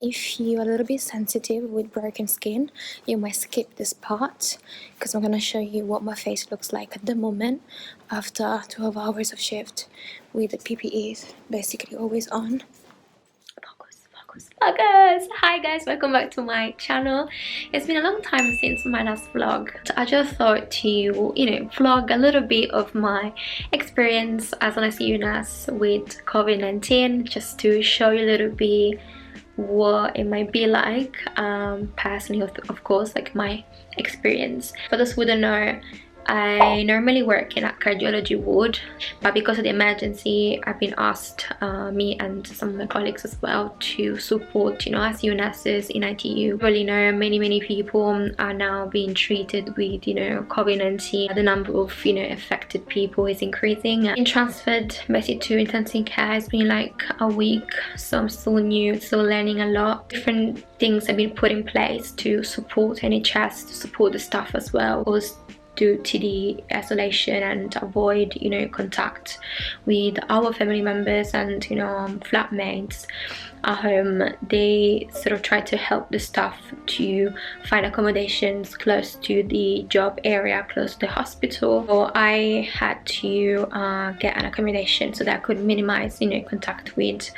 If you're a little bit sensitive with broken skin, you might skip this part because I'm going to show you what my face looks like at the moment after 12 hours of shift with the PPEs basically always on. Focus. Hi guys, welcome back to my channel. It's been a long time since my last vlog. I just thought to vlog a little bit of my experience as an ICU nurse with COVID-19, just to show you a little bit what it might be like personally, of course, like my experience. For those who don't know, I normally work in a cardiology ward, but because of the emergency, I've been asked, me and some of my colleagues as well, to support, ICU nurses in ITU. You really know many people are now being treated with, COVID-19. The number of, affected people is increasing. Being transferred basically to intensive care has been like a week, so I'm still new, still learning a lot. Different things have been put in place to support NHS, to support the staff as well, due to the isolation and avoid contact with our family members and flatmates at home. They sort of try to help the staff to find accommodations close to the job area, close to the hospital. So I had to get an accommodation so that I could minimize contact with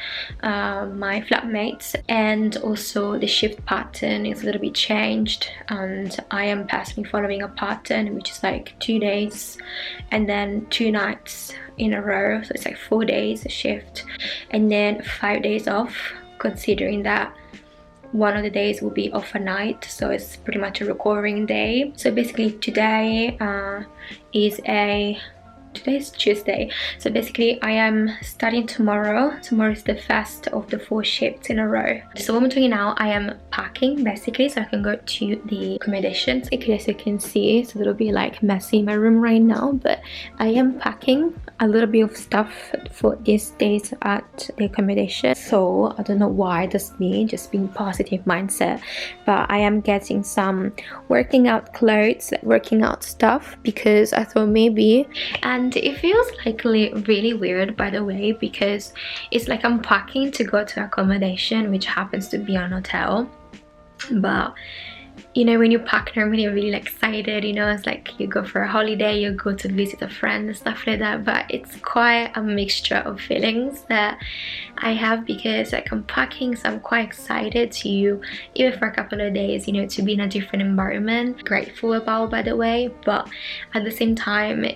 my flatmates. And also the shift pattern is a little bit changed, and I am personally following a pattern which is like 2 days and then 2 nights in a row, so it's like 4 days a shift and then 5 days off, considering that one of the days will be off a night, so it's pretty much a recovering day. So basically today today's Tuesday, so basically I am starting tomorrow. Tomorrow is the first of the 4 shifts in a row. So what I'm doing now, I am packing basically so I can go to the accommodations. As you can see, it's a little bit like messy in my room right now, but I am packing a little bit of stuff for these days at the accommodation. So I don't know why, that's me just being positive mindset, but I am getting some working out clothes, working out stuff, because I thought maybe, and it feels like really weird, by the way, because it's like I'm packing to go to accommodation, which happens to be an hotel, but when you pack normally you're really excited, it's like you go for a holiday, you go to visit a friend and stuff like that, but it's quite a mixture of feelings that I have, because like I'm packing, so I'm quite excited to, even for a couple of days, to be in a different environment. Grateful about, by the way, but at the same time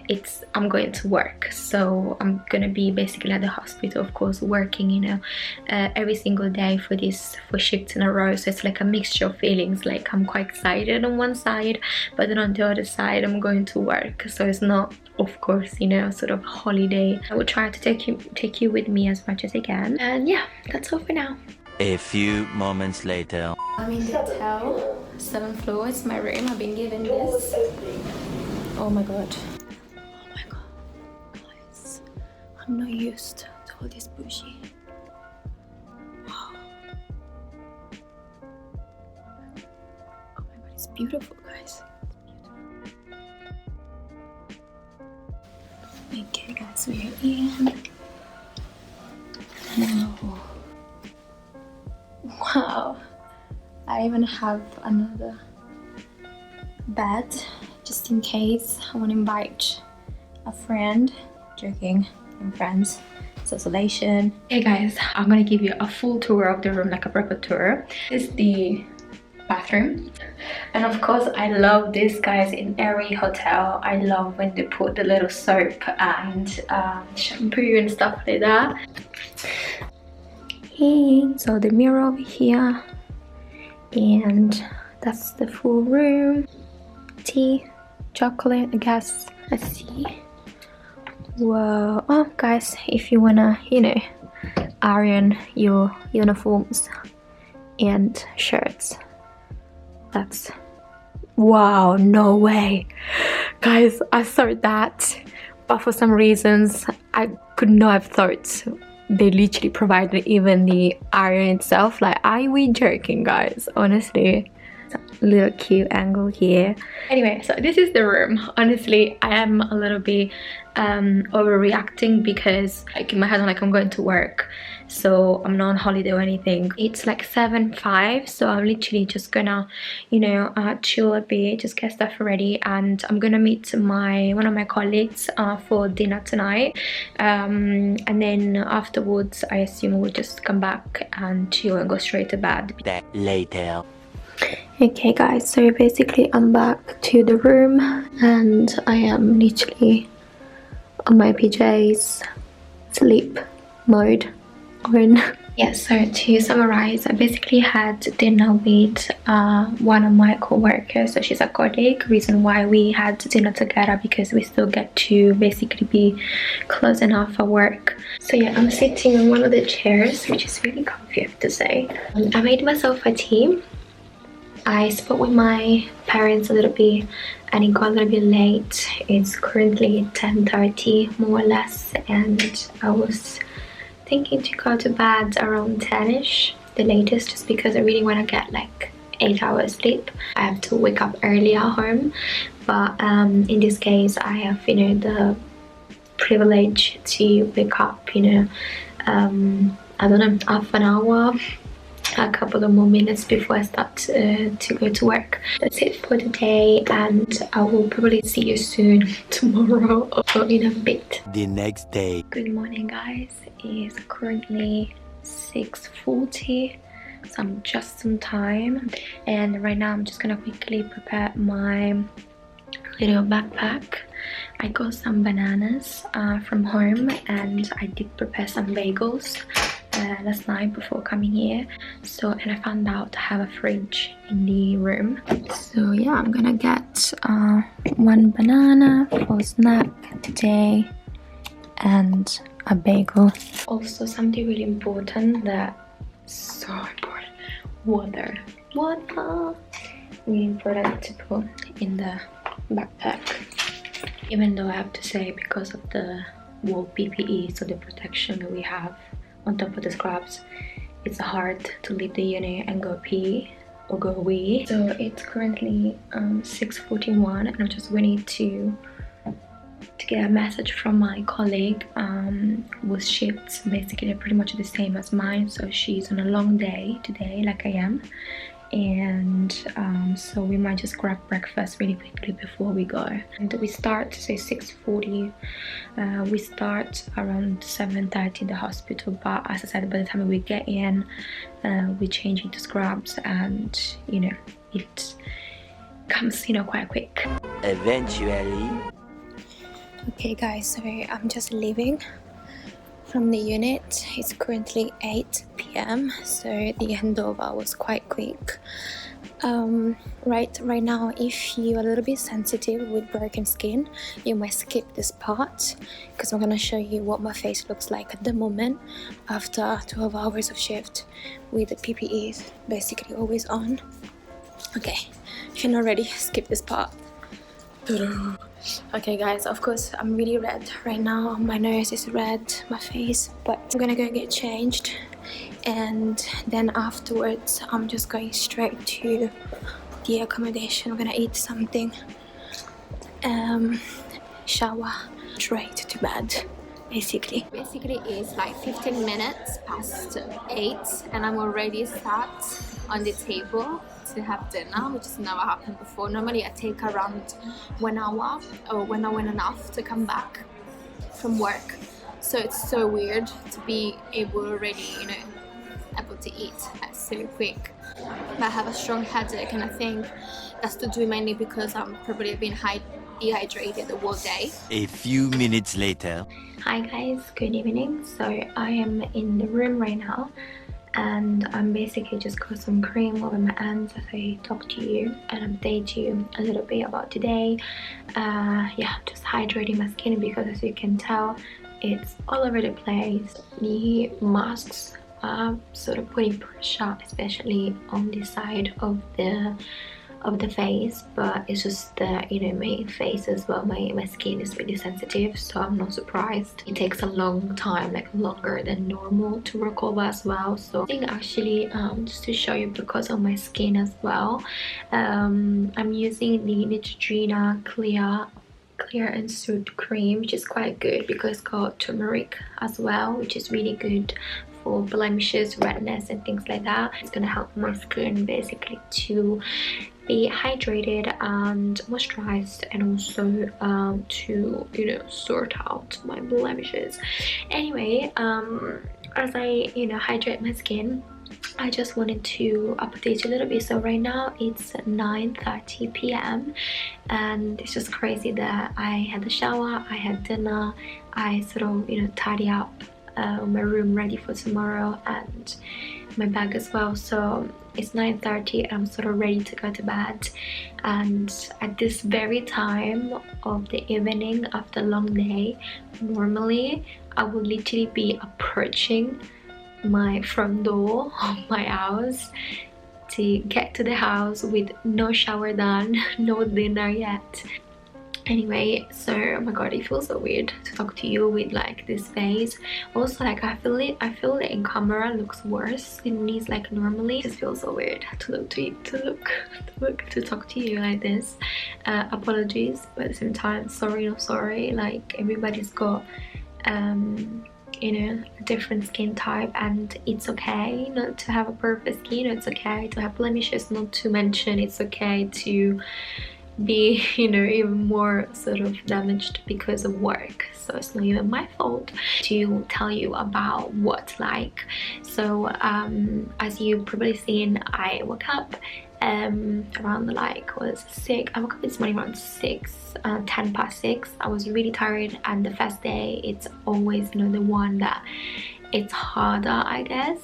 I'm going to work, so I'm gonna be basically at the hospital, of course, working every single day for 4 shifts in a row. So it's like a mixture of feelings, like I'm quite excited on one side, but then on the other side I'm going to work, so it's not, of course, sort of holiday. I will try to take you with me as much as I can, and yeah, that's all for now. A few moments later. I'm in the hotel, 7th floor. It's my room. I've been given this. Oh my god, guys, I'm not used to all this bougie. It's beautiful, guys. Okay, guys, we're in. Oh. Wow. I even have another bed just in case I want to invite a friend. Joking, I'm friends. It's isolation. Hey guys, I'm gonna give you a full tour of the room, like a proper tour. This is the bathroom, and of course I love this, guys. In every hotel I love when they put the little soap and shampoo and stuff like that. Hey, so the mirror over here, and that's the full room. Tea, chocolate, I guess. Let's see. Whoa. Oh guys, if you wanna iron your uniforms and shirts, that's, wow, no way, guys. I thought that, but for some reasons I could not have thought they literally provided even the iron itself. Like, are we joking, guys? Honestly, Little cute angle here. Anyway, so this is the room. Honestly, I am a little bit overreacting because like in my head I'm like I'm going to work, so I'm not on holiday or anything. It's like 7:05, so I'm literally just gonna, you know, chill a bit, just get stuff ready, and I'm gonna meet one of my colleagues for dinner tonight, and then afterwards I assume we'll just come back and chill and go straight to bed. Later. Okay guys, so basically I'm back to the room and I am literally on my PJs, sleep mode on. Yeah, so to summarize, I basically had dinner with one of my co-workers, so she's a colleague. Reason why we had dinner together because we still get to basically be close enough for work. So yeah, I'm sitting on one of the chairs, which is really comfy, I have to say. I made myself a tea. I spoke with my parents a little bit and it got a little bit late. It's currently 10:30 more or less, and I was thinking to go to bed around 10ish, the latest, just because I really want to get like 8 hours sleep. I have to wake up early at home, but in this case I have, you know, the privilege to wake up, you know, I don't know, half an hour, a couple of more minutes before I start to go to work. That's it for today, and I will probably see you soon tomorrow or in a bit. The next day. Good morning guys, it's currently 6:40, so I'm just on time, and right now I'm just gonna quickly prepare my little backpack. I got some bananas from home, and I did prepare some bagels last night before coming here. So, and I found out I have a fridge in the room. So yeah, I'm gonna get one banana for snack today and a bagel. Also, something really important so important, water. Really important to put in the backpack. Even though I have to say, because of the wool PPE, so the protection that we have on top of the scrubs, it's hard to leave the unit and go pee or go wee. So it's currently 6:41, and I'm just waiting to get a message from my colleague with shifts basically pretty much the same as mine. So she's on a long day today like I am, and so we might just grab breakfast really quickly before we go. And we start, say 6:40, we start around 7:30 in the hospital, but as I said, by the time we get in, we change into scrubs, and you know, it comes, you know, quite quick. Eventually. Okay guys, so I'm just leaving from the unit. It's currently 8 p.m, so the handover was quite quick. Right now, if you're a little bit sensitive with broken skin, you might skip this part, because I'm gonna show you what my face looks like at the moment after 12 hours of shift with the PPEs basically always on. Okay, if you're not ready, skip this part. Okay guys, of course I'm really red right now. My nose is red, my face, but I'm gonna go get changed, and then afterwards I'm just going straight to the accommodation. I'm gonna eat something, shower, straight to bed. Basically it's like 15 minutes past 8 and I'm already sat on the table to have dinner, which has never happened before. Normally I take around 1 hour or 1 hour and a half to come back from work, so it's so weird to be able already, you know, able to eat so quick. But I have a strong headache, and I think that's to do mainly because I'm probably been dehydrated the whole day. A few minutes later. Hi guys, good evening. So I am in the room right now, and I'm basically just got some cream over my hands as I talk to you and update you a little bit about today. Yeah, just hydrating my skin, because as you can tell, it's all over the place. The masks are sort of putting pressure, especially on the side of of the face, but it's just that, you know, my face as well, my skin is really sensitive, so I'm not surprised. It takes a long time, like longer than normal to recover as well. So I think actually just to show you, because of my skin as well, I'm using the Neutrogena clear and soothe cream, which is quite good because it's got turmeric as well, which is really good for blemishes, redness and things like that. It's gonna help my skin basically to be hydrated and moisturized, and also to, you know, sort out my blemishes. Anyway, as I, you know, hydrate my skin, I just wanted to update you a little bit. So right now it's 9:30 p.m. and it's just crazy that I had a shower, I had dinner, I sort of, you know, tidy up my room ready for tomorrow, and my bag as well. So it's 9:30 and I'm sort of ready to go to bed. And at this very time of the evening after a long day, normally I would literally be approaching my front door of my house to get to the house with no shower done, no dinner yet. Anyway, so oh my god, it feels so weird to talk to you with like this face. Also, like I feel it in camera looks worse than it is like normally. It just feels so weird to talk to you like this. Apologies, but at the same time, sorry, not sorry. Like everybody's got you know, a different skin type, and it's okay not to have a perfect skin. It's okay to have blemishes, not to mention it's okay to be, you know, even more sort of damaged because of work. So it's not even my fault to tell you about what's like. So as you've probably seen, I woke up around like was 6. I woke up this morning around 10 past 6. I was really tired, and the first day it's always, you know, the one that it's harder, I guess.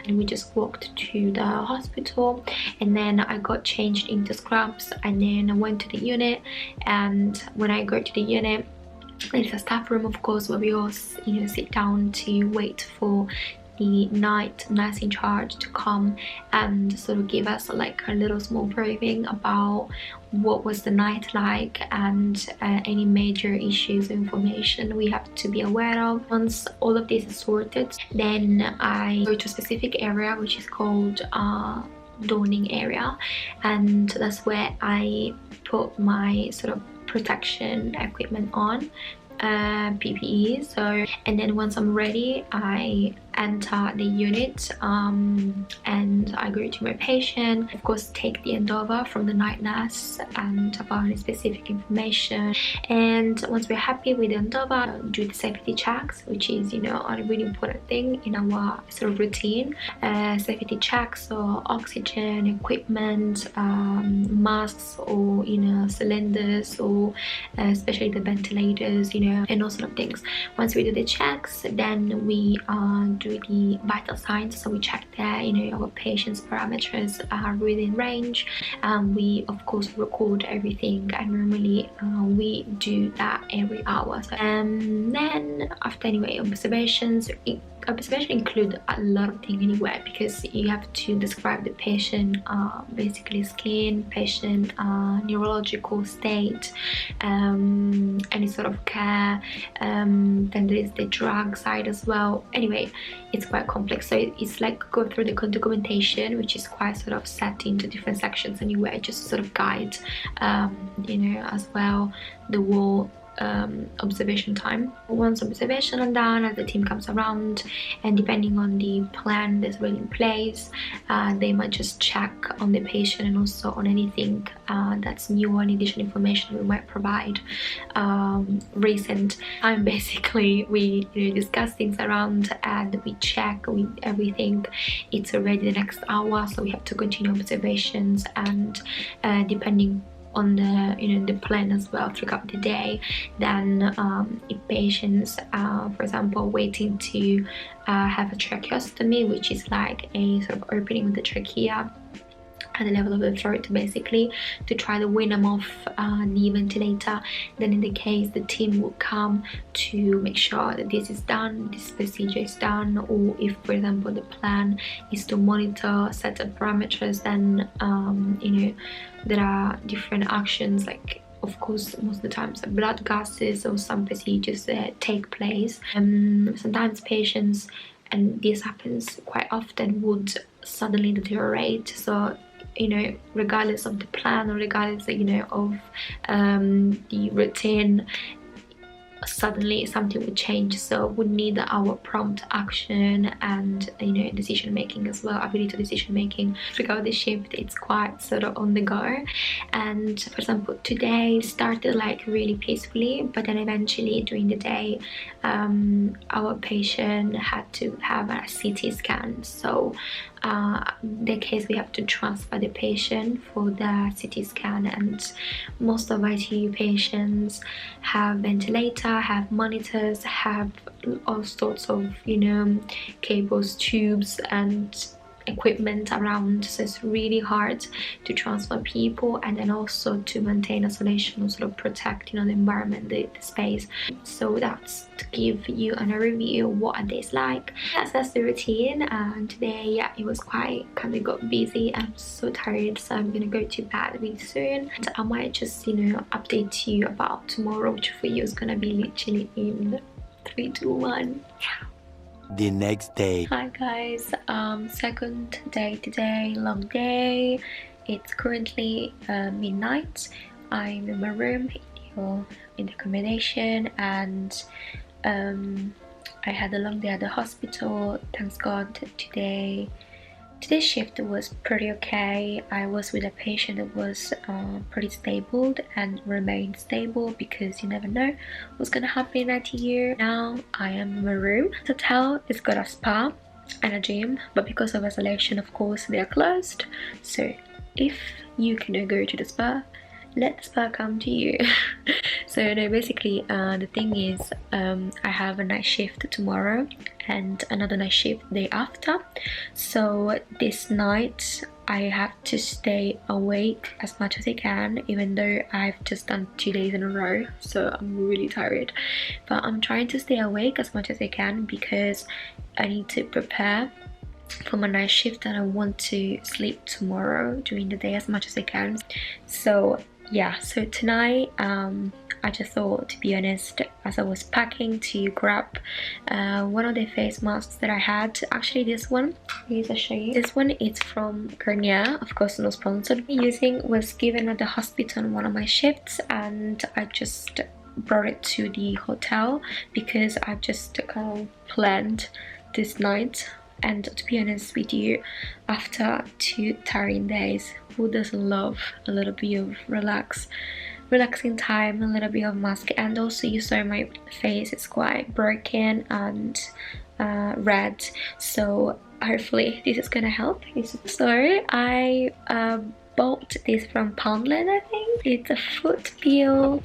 And we just walked to the hospital, and then I got changed into scrubs, and then I went to the unit. And when I go to the unit, there's a staff room, of course, where we all, you know, sit down to wait for the night nurse in charge to come and sort of give us like a little small briefing about what was the night like, and any major issues or information we have to be aware of. Once all of this is sorted, then I go to a specific area which is called donning area, and that's where I put my sort of protection equipment on, PPE. So, and then once I'm ready, I enter the unit and I go to my patient, of course take the handover from the night nurse and about any specific information. And once we're happy with the handover, do the safety checks, which is, you know, a really important thing in our sort of routine. Safety checks, so oxygen equipment, masks, or, you know, cylinders, or especially the ventilators, you know, and all sort of things. Once we do the checks, then we do the vital signs. So we check that, you know, our patient's parameters are within range. We of course record everything, and normally we do that every hour. So, then after, anyway, observations include a lot of things anyway, because you have to describe the patient basically skin, patient neurological state, any sort of care, then there is the drug side as well. Anyway, it's quite complex, so it's like go through the documentation, which is quite sort of set into different sections anyway, just to sort of guide you know, as well, the whole observation time. Once observation are done, as the team comes around, and depending on the plan that's already in place, they might just check on the patient, and also on anything that's new or any additional information we might provide. Recent time, basically, we, you know, discuss things around, and we check with everything. It's already the next hour, so we have to continue observations, and depending on the, you know, the plan as well throughout the day, then if patients for example waiting to have a tracheostomy, which is like a sort of opening of the trachea, at the level of the throat, basically, to try to wean them off the ventilator. Then in the case, the team will come to make sure that this is done, this procedure is done, or if, for example, the plan is to monitor certain parameters, then you know, there are different actions, like of course most of the times blood gases or some procedures that take place. Sometimes patients, and this happens quite often, would suddenly deteriorate. So, you know, regardless of the plan or regardless, you know, of the routine, suddenly something would change. So we need our prompt action and, you know, decision making as well, ability to decision making throughout the shift. It's quite sort of on the go. And for example, today started like really peacefully, but then eventually during the day our patient had to have a CT scan. So in the case, we have to transfer the patient for the CT scan, and most of ICU patients have ventilator, have monitors, have all sorts of, you know, cables, tubes and equipment around. So it's really hard to transfer people and then also to maintain isolation or sort of protect, you know, the environment, the space. So that's to give you an overview of what a day is like. That's the routine. And today, yeah, it was quite kind of got busy. I'm so tired, so I'm gonna go to bed really soon, and I might just, you know, update you about tomorrow, which for you is gonna be literally in 3, 2, 1. The next day. Hi guys, second day today, long day. It's currently midnight. I'm in my room here in the accommodation, and I had a long day at the hospital. Thanks God today's shift was pretty okay. I was with a patient that was pretty stable and remained stable, because you never know what's gonna happen in ITU. Now I am in my room. The hotel has got a spa and a gym, but because of isolation, of course, they are closed. So if you cannot go to the spa, let the spa come to you. So no, basically the thing is, I have a night shift tomorrow and another night shift the day after. So this night I have to stay awake as much as I can, even though I've just done 2 days in a row, so I'm really tired. But I'm trying to stay awake as much as I can because I need to prepare for my night shift and I want to sleep tomorrow during the day as much as I can. So yeah, so tonight I just thought, to be honest, as I was packing, to grab one of the face masks that I had. Actually this one, please I'll show you. This one is from Garnier, of course not sponsored. Using was given at the hospital on one of my shifts, and I just brought it to the hotel because I've just kind of planned this night. And to be honest with you, after 2 tiring days, who doesn't love a little bit of relaxing time, a little bit of mask? And also you saw my face is quite broken and red, so hopefully this is gonna help. So I bought this from Poundland, I think. It's a foot peel.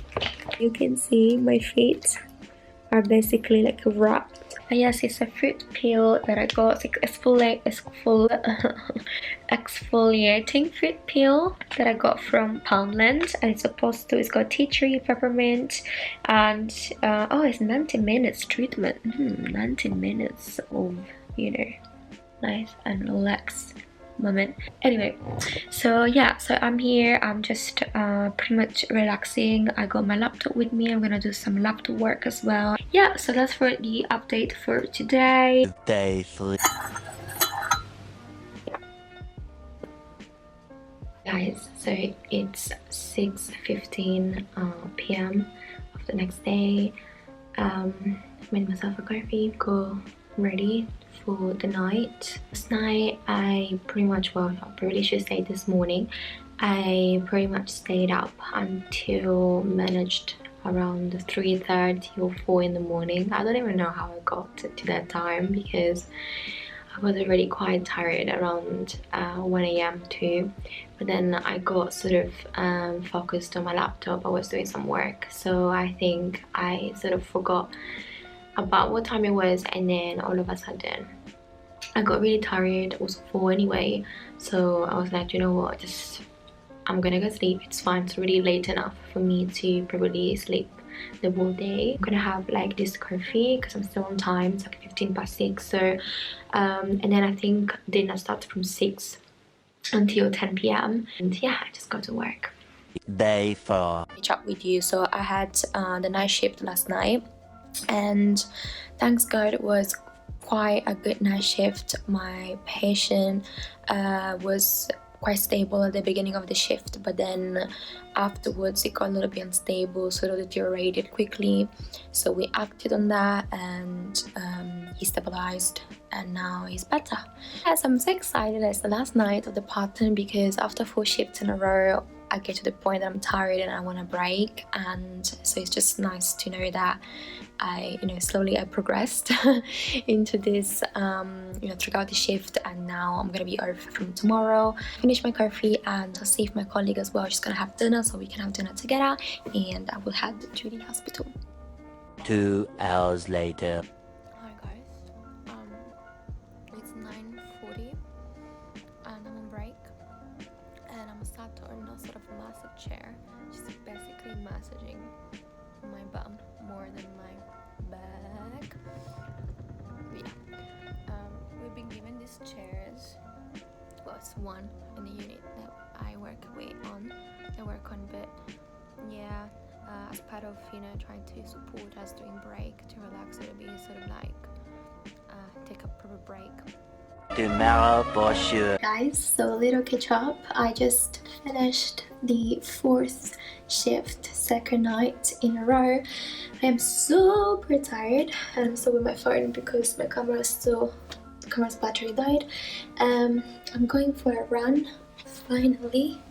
You can see my feet are basically like wrapped. Yes, it's a foot peel that I got. It's exfoliating foot peel that I got from Poundland, and it's got tea tree, peppermint, and oh, it's 90 minutes treatment. 90 minutes of, you know, nice and relaxed moment. Anyway, so yeah, so I'm here. I'm just pretty much relaxing. I got my laptop with me. I'm gonna do some laptop work as well. Yeah, so that's for the update for today. Day 3. Guys, so it's 6:15 p.m. of the next day. Made myself a coffee, go ready for the night. Last night I pretty much, well, I probably should say this morning, I pretty much stayed up until managed around 3:30 or 4 in the morning. I don't even know how I got to that time because I was already quite tired around 1 a.m. too. But then I got sort of focused on my laptop. I was doing some work, so I think I sort of forgot about what time it was, and then all of a sudden I got really tired. It was 4 anyway, so I was like, you know what, just I'm gonna go sleep. It's fine. It's already late enough for me to probably sleep the whole day. I'm gonna have like this coffee because I'm still on time. It's like 15 past 6. So and then I think dinner starts from 6 until 10 p.m. and yeah, I just got to work. Day 4. Chat with you. So I had the night shift last night, and thanks God it was quite a good night shift. My patient was quite stable at the beginning of the shift, but then afterwards it got a little bit unstable, sort of deteriorated quickly, so we acted on that, and he stabilized and now he's better. Yes, I'm so excited. It's the last night of the pattern because after 4 shifts in a row I get to the point that I'm tired and I want to break, and so it's just nice to know that I, slowly I progressed into this, throughout the shift, and now I'm gonna be off from tomorrow. Finish my coffee and I'll see if my colleague as well. She's gonna have dinner, so we can have dinner together, and I will head to the hospital. 2 hours later. Hi guys, it's 9:40 and I'm on break, and I'm sat on a sort of massage chair, just basically massaging my bum more than my back. But yeah, we've been given these chairs. Well, it's one in the unit that I work on, but yeah, as part of trying to support us during break to relax a little bit, sort of like take a proper break. Tomorrow for sure. Guys, so a little catch up. I just finished the 4th shift, second night in a row. I am super tired, and I'm still with my phone because my camera's battery died. I'm going for a run, finally.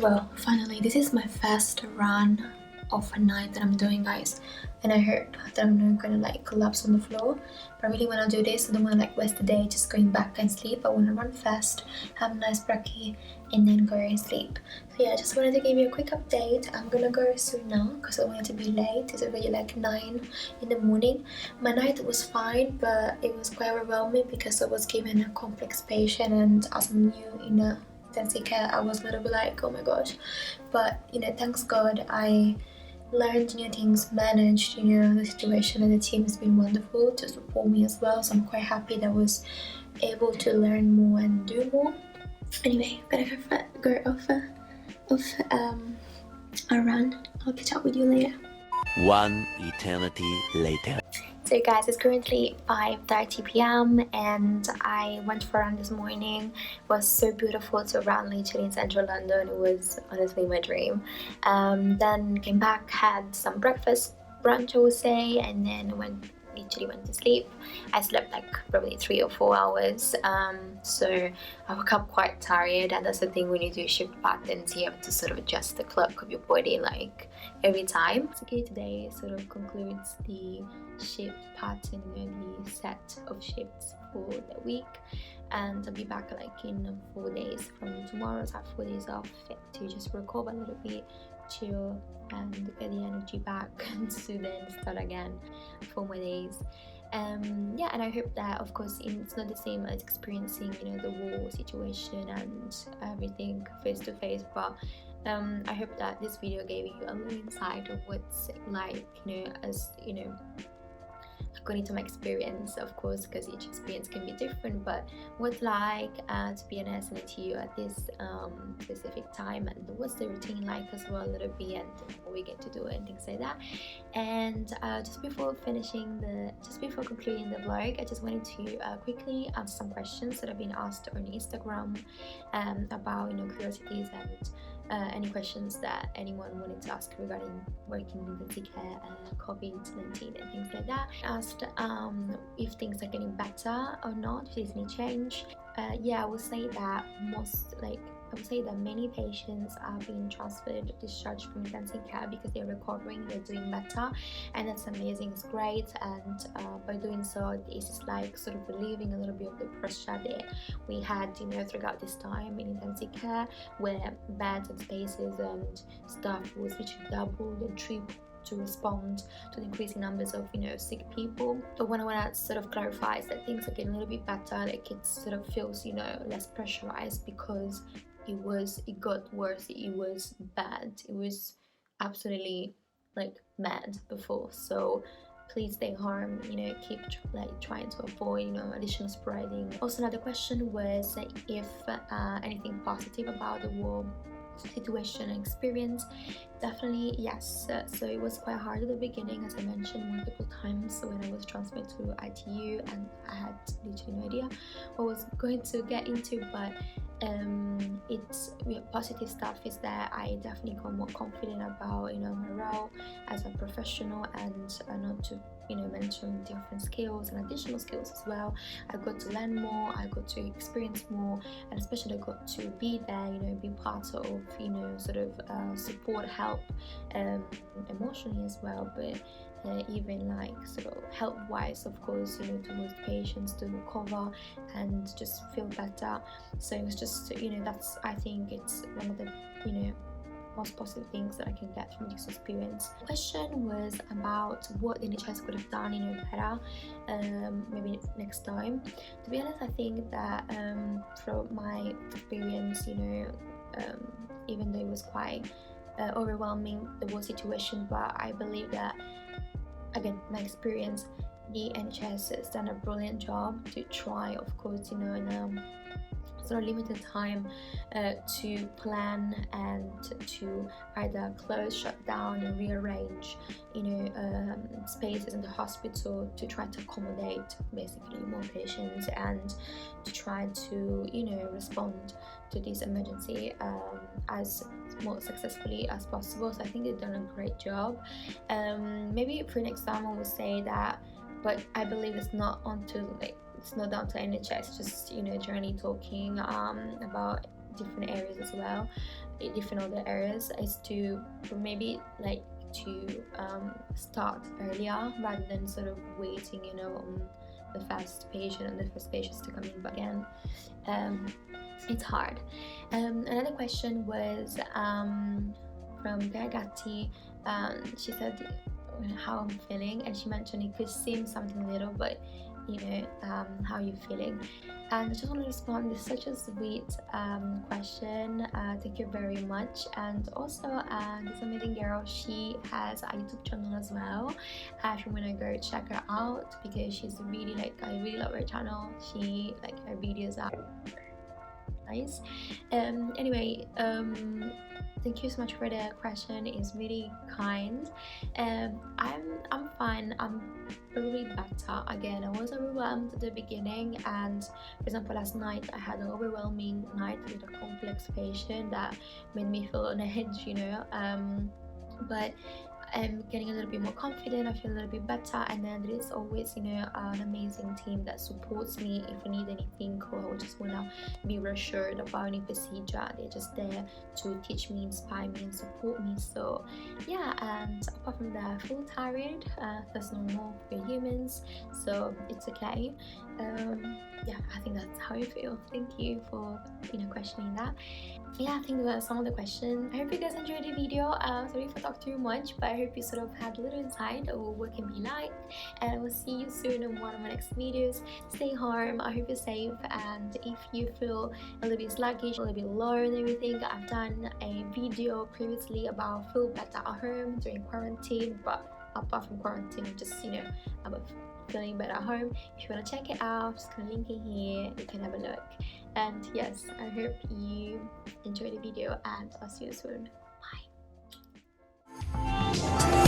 Well, finally, this is my first run of a night that I'm doing, guys, and I heard that I'm not gonna like collapse on the floor, but I really want to do this. I don't want to like waste the day just going back and sleep. I want to run fast, have a nice brekkie, and then go and sleep. So yeah, I just wanted to give you a quick update. I'm gonna go soon now because I want it to be late. It's already like 9 in the morning. My night was fine, but it was quite overwhelming because I was given a complex patient, and as I'm new in a intensive care, I was a little bit like, oh my gosh. But thanks God I learned new things, managed the situation, and the team has been wonderful to support me as well, so I'm quite happy that I was able to learn more and do more. Anyway, I'm gonna go off a run. I'll catch up with you later. 1 eternity later. So guys, it's currently 5:30 p.m. and I went for a run this morning. It was so beautiful to run literally in central London. It was honestly my dream. Then came back, had some breakfast, brunch I would say, and then literally went to sleep. I slept like probably 3 or 4 hours, so I woke up quite tired, and that's the thing when you do shift patterns, you have to sort of adjust the clock of your body like every time. So today sort of concludes the shift pattern, the set of shifts for the week, and I'll be back like in 4 days from tomorrow. So I have 4 days off to just recover a little bit, chill, and get the energy back to then start again 4 more days. Yeah, and I hope that of course it's not the same as experiencing the war situation and everything face to face, but I hope that this video gave you a little insight of what's like as according to my experience, of course, because each experience can be different, but what's like to be a nurse in ITU at this specific time, and what's the routine like as well a little bit, and what we get to do and things like that. And just before concluding the vlog, I just wanted to quickly answer some questions that have been asked on Instagram about curiosities and any questions that anyone wanted to ask regarding working in intensive care, COVID-19 and things like that. I asked if things are getting better or not, if there's any change. Yeah, I would say that many patients are being transferred, discharged from intensive care because they're recovering, they're doing better, and that's amazing, it's great. And by doing so, it's just like sort of relieving a little bit of the pressure that we had throughout this time in intensive care, where beds and spaces and stuff was literally doubled and to respond to the increasing numbers of, you know, sick people. But when I want to sort of clarify is that things are getting a little bit better, like it sort of feels, you know, less pressurized, because it got worse, it was bad, it was absolutely like mad before. So please stay home, you know, keep like trying to avoid, you know, additional spreading. Also, another question was if anything positive about the war situation and experience. Definitely yes. So it was quite hard at the beginning, as I mentioned multiple times, when I was transferred to ITU and I had literally no idea what I was going to get into, but it's positive stuff is that I definitely got more confident about, you know, my role as a professional, and not to, you know, mention different skills and additional skills as well. I got to learn more, I got to experience more, and especially I got to be there, you know, be part of, you know, sort of support, help emotionally as well, but even like sort of health wise, of course, you know, towards patients to recover and just feel better. So it was just, you know, that's, I think it's one of the, you know, most positive things that I can get from this experience. The question was about what the NHS could have done, you know, better, maybe next time. To be honest, I think that from my experience, you know, even though it was quite overwhelming, the whole situation, but I believe that, again, my experience, the NHS has done a brilliant job to try, of course, you know, in sort of limited time to plan and to either close, shut down and rearrange, you know, spaces in the hospital to try to accommodate basically more patients and to try to, you know, respond to this emergency as more successfully as possible. So I think they've done a great job. Maybe for next time I will say that, but I believe it's not onto like, it's not down to NHS, just, you know, journey talking about different areas as well, different other areas, is to maybe like to start earlier rather than sort of waiting, you know, on the first patient and the first patients to come in. But again, it's hard. Another question was from Gargati. She said how I'm feeling, and she mentioned it could seem something little, but you know, how are you feeling? And I just want to respond, this is such a sweet question. Thank you very much. And also this amazing girl, she has a YouTube channel as well. If you want to go check her out, because she's really like, I really love her channel. She like, her videos are nice. Anyway, thank you so much for the question. It's really kind. I'm fine. I'm probably better. Again, I was overwhelmed at the beginning, and for example, last night I had an overwhelming night with a complex patient that made me feel on edge, you know. But I'm getting a little bit more confident, I feel a little bit better, and then there is always, you know, an amazing team that supports me if I need anything, or I just want to be reassured about any procedure. They're just there to teach me, inspire me and support me. So yeah, and apart from that, I feel tired. That's normal, we're humans, so it's okay. Yeah, I think that's how you feel. Thank you for, you know, questioning that. Yeah, I think that was some of the questions. I hope you guys enjoyed the video. Sorry if I talked too much, but I hope you sort of had a little insight of what can be like, and I will see you soon in one of my next videos. Stay home, I hope you're safe, and if you feel a little bit sluggish, a little bit low and everything, I've done a video previously about feel better at home during quarantine, but apart from quarantine, just, you know, about feeling better at home. If you want to check it out, I'm just gonna link it here, you can have a look. And yes, I hope you enjoyed the video, and I'll see you soon. Bye.